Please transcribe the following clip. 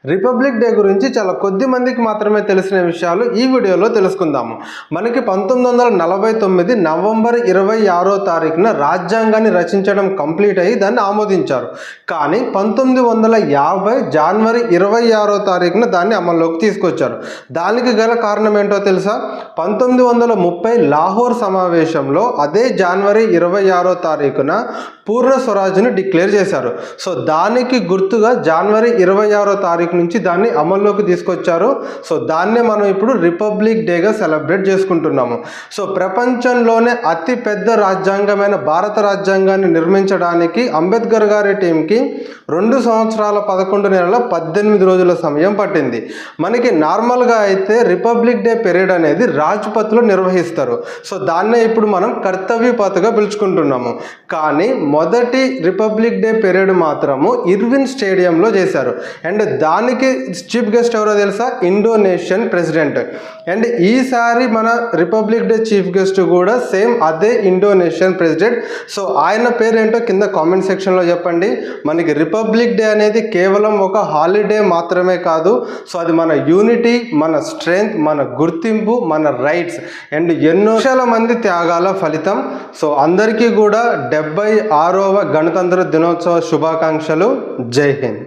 Republic day గురించి చాలా కొద్ది మందికి మాత్రమే తెలిసిన విషయాలు ఈ వీడియోలో తెలుసుకుందాము. మనకి 1949 నవంబర్ 26వ తారీఖున రాజ్యాంగాన్ని రచించడం కంప్లీట్ అయ్యి దాన్ని ఆమోదించారు. కానీ 1950 జనవరి 26వ తారీఖున దాన్ని అమల్లోకి తీసుకొచ్చారు. దానికి గల కారణం ఏంటో తెలుసా? 1930 లాహోర్ సమావేశంలో అదే జనవరి 26వ తారీఖున పూర్ణ స్వరాజ్ని డిక్లేర్ చేశారు. సో దానికి గుర్తుగా జనవరి 26వ తారీఖు నుంచి దాన్ని అమల్లోకి తీసుకొచ్చారు. సో దాన్నే మనం ఇప్పుడు రిపబ్లిక్ డేగా సెలబ్రేట్ చేసుకుంటున్నాము. సో ప్రపంచంలోనే అతి పెద్ద రాజ్యాంగమైన భారత రాజ్యాంగాన్ని నిర్మించడానికి అంబేద్కర్ గారి టీంకి 2 సంవత్సరాల 11 నెలల 18 రోజుల సమయం పట్టింది. మనకి నార్మల్గా అయితే రిపబ్లిక్ డే పెరేడ్ అనేది రాజ్పథ్లో నిర్వహిస్తారు. సో దాన్నే ఇప్పుడు మనం కర్తవ్య పథ్గా పిలుచుకుంటున్నాము. కానీ మొదటి రిపబ్లిక్ డే పెరేడ్ మాత్రము ఇర్విన్ స్టేడియంలో చేశారు. అండ్ దానికి చీఫ్ గెస్ట్ ఎవరో తెలుసా? Indonesian president. అండ్ ఈసారి మన రిపబ్లిక్ డే చీఫ్ గెస్ట్ కూడా సేమ్ అదే ఇండోనేషియన్ ప్రెసిడెంట్. సో ఆయన పేరేంటో కింద కామెంట్ సెక్షన్లో చెప్పండి. మనకి రిపబ్లిక్ డే అనేది కేవలం ఒక హాలిడే మాత్రమే కాదు. సో అది మన యూనిటీ, మన స్ట్రెంగ్త్, మన గుర్తింపు, మన రైట్స్ అండ్ ఎన్నో లక్షల మంది త్యాగాల ఫలితం. సో అందరికీ కూడా 76వ గణతంత్ర దినోత్సవ శుభాకాంక్షలు. జై హింద్.